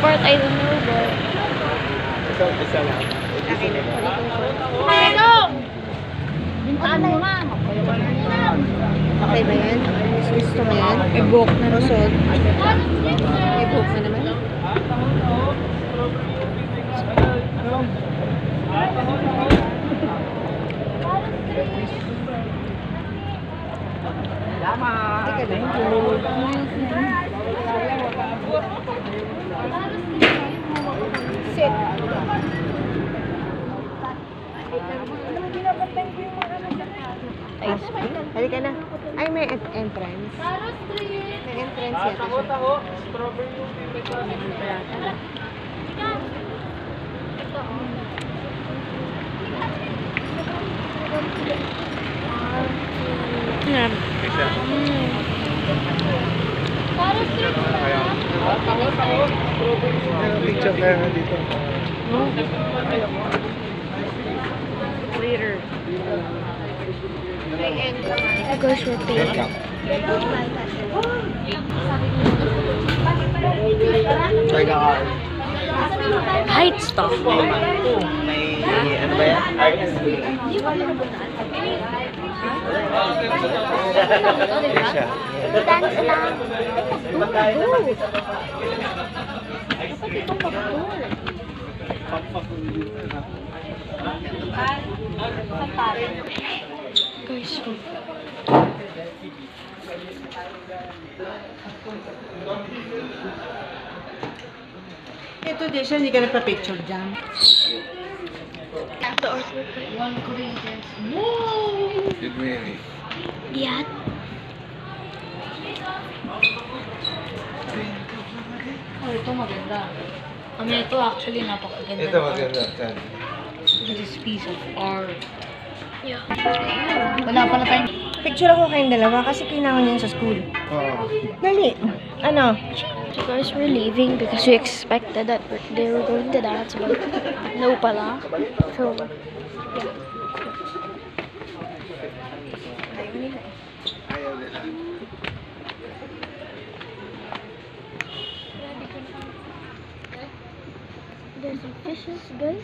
part, I don't know, but... Isa lang. Ito! Bintaan mo, ma'am. Okay ba yan? Gusto mo yan? I-book na naman. Rosol. I-book na naman. Teka lang. Sit. Halika na. Ay, may entrance. May entrance yata siya. Yan. Isa. Picture kayo dito. Later. May entrance. Guys, we're paying. Try ka ka. Height stuff. May ano ba yan? Isa. Dance lang. Guys, Ito, Desha, hindi ka nagpa-picture dyan. the Arthur Knight. 1 Corinthians. Did we? Yan. Oh, ito maganda. Ito actually napakaganda. Ito maganda. Saan? This piece of art. Yeah. Wala pala tayong... Picture ako kayong dalawa kasi kailangan yun sa school. Oo. Dali. Ano? So guys, we're leaving because we expected that they were going to dance, but no pala. So, yeah. Ayaw nila. There's some fishes, guys.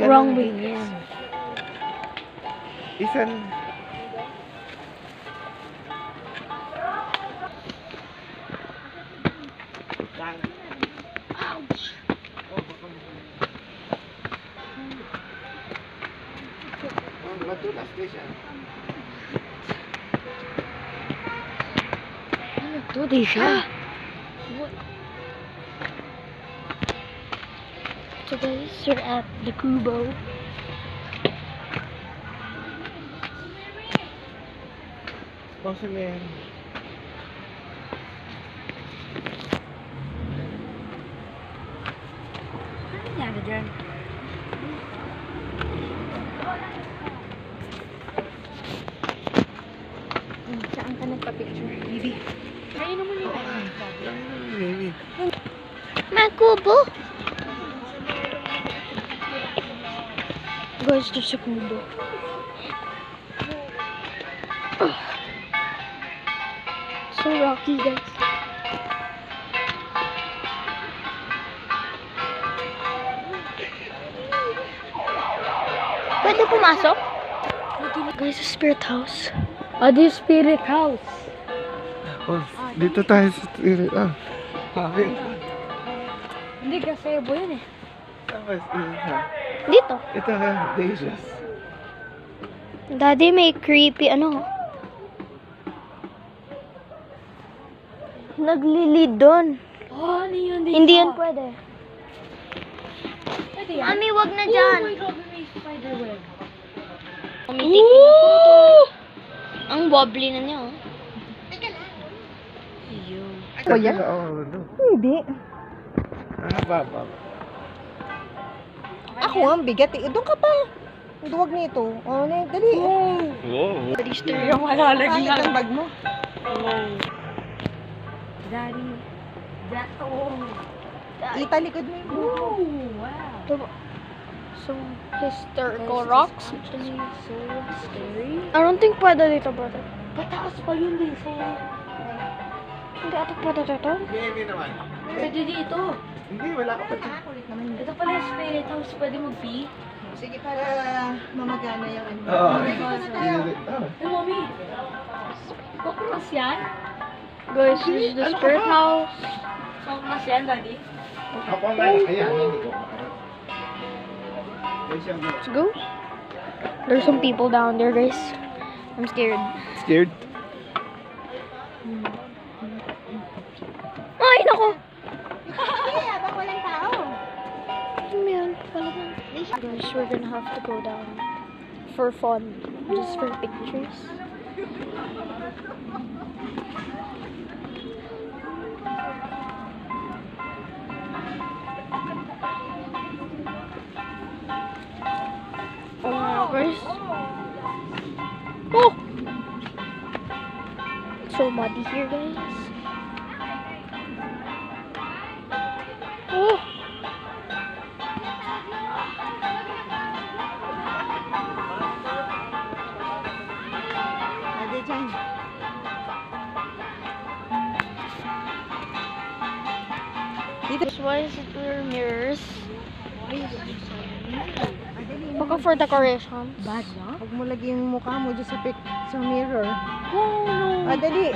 Wrong way. Isan. Matulas din siya. Ano to, di siya? What? So guys, we're at the Kubo. Basta may... Ano nangyari dyan? Saan ka nagpa-picture? Bibi. Kayo naman yung May kubo! Guys, there's a kubo. So rocky, guys. Pwede pumasok? Guys, a spirit house. Adi spirit house. Oh, dito tayo sa... Bakit? Hindi kasi bo yun eh. Tapos, isa. Dito. Ito ha, Daisius. Daddy, may creepy ano. Naglilid doon. Oh, ano yun? Hindi yan pwede. Pwede yan? Mami, wag na dyan. Oh my God, may spiderweb. Tumitik na photo. Ang wobbly na niya, oh. Oh, yan? Oo, no. Hindi. Baba. Ako ang bigat eh. Doon ka pa. Ang duwag nito. Oh, dali. Wow. Yung Palit ang bag mo. Daddy. Italikod mo yung buho. Wow. Some historical Guys, rocks. It's actually so scary. I don't think pwede dito, brother. Pataas pa yun din. So, Hindi ata pwede dito. Maybe naman. pwede dito. Hindi, wala ka pa dyan. Ito pala yung spirit house. Pwede mag-pee. Sige, para mamagana yung ano. Oo. Hindi Hey, mommy. Baklas yan? Guys, this is the spirit house. Baklas yan, daddy? Ako nga, ayan, hindi ko. Let's go. There's some people down there, guys. I'm scared. Scared? Ay, nako! Ay, habang walang tao. Meron pala na. Guys, we're gonna have to go down for fun. Just for pictures. Oh my gosh. Oh! It's so muddy here, guys. Oh! Ade dyan. This why is it there mirrors? Baka for decorations. Bad, no? Huwag mo lagi yung mukha mo dyan sa mirror. Oh no. Dali.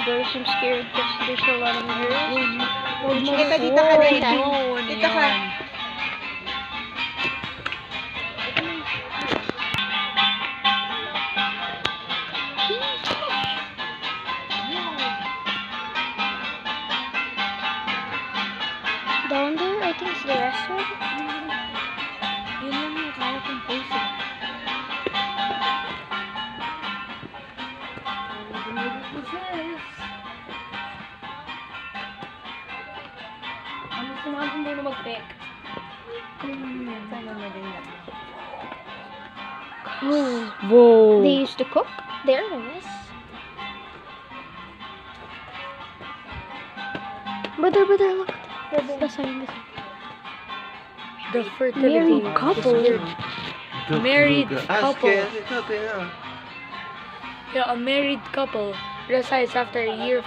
Guys, I'm scared because there's a lot of mirrors. Kita dito ka din. Dito ka. Down there, I think it's the restaurant. Yun lang yung kaya kong post eh. Ano sinabi mo na mag-pick? Sana mo din yan. Whoa! They used to cook there, I guess. Brother, look. The sign. The fertility Married couple. Married couple. Ito. Yeah, a married couple resides after a year of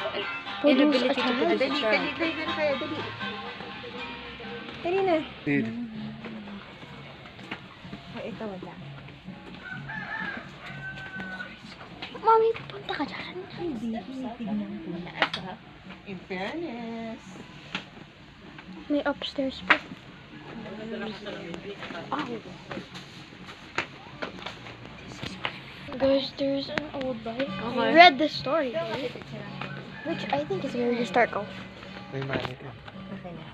inability to produce a Dali child. na kayo. Dali. Dali na. Dude. Ito wala. Mommy, punta ka dyan. In fairness. May upstairs pa. Oh. Guys, there's an old bike. I read the story, right? Which I think is very historical. May mannequin. Okay na.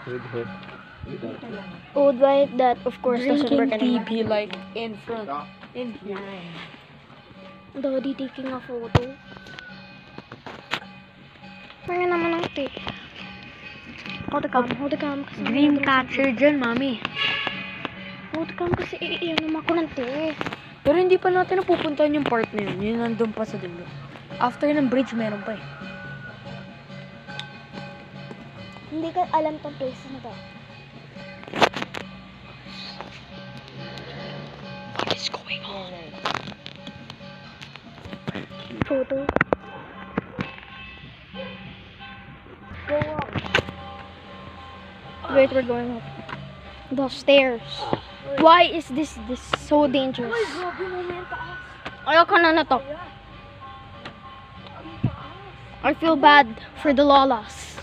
With hood. Old bike that, of course, doesn't work Drinking anymore. tea be like in front. In here. Daddy taking a photo. Kaya naman ang tape. Hold the cam. Kasi Green catcher dyan, mami. Hold the cam kasi iiyan naman ako ng tape. Pero hindi pa natin napupuntahan yung part na yun. Yun nandun pa sa dulo. After ng bridge, meron pa eh. Hindi ka alam tong place na to. What is going on? Photo. Go up. Wait, we're going up. The stairs. Why is this so dangerous? Ayoko na to. I feel bad for the lolas.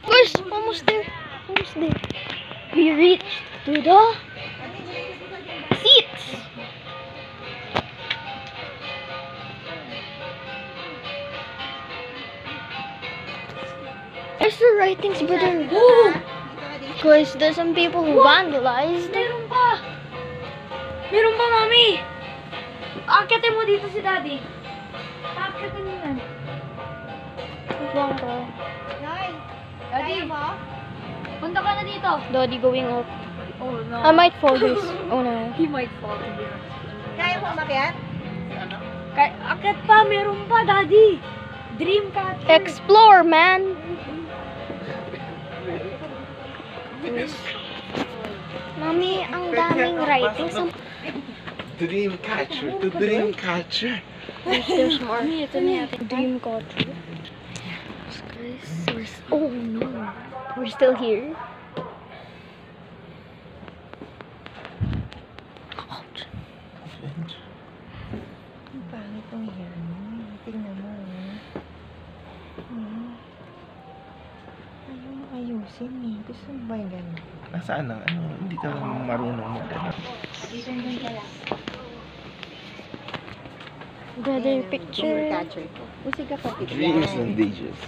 Guys, almost there. We reached to the seats. There's the writings, brother. Whoa! Guys, there's some people who vandalized. Meron pa, mami! Akitin mo dito si daddy. Akitin mo yan. Long bro. Nay, Daddy, kaya mo? punta ka na dito. Daddy going up. Oh no. I might fall this. Oh no. He might fall to be Kaya mo umakyat? Akit pa, meron pa, Daddy. Dreamcatcher. Explore, man! Mami, ang daming writings. Dreamcatcher. To Dreamcatcher. There's more. Mami, ito na yata. Dreamcatcher. Guys, oh no. We're still here. Ang pangit ng hair mo. Tingnan mo. Ayaw mo ayusin eh. Gusto mo ba yung gano'n? Nasaan ang ano? Hindi ka marunong mag ano. Brother picture. Catcher ko. Busy ka pa picture. Dreams and Dages.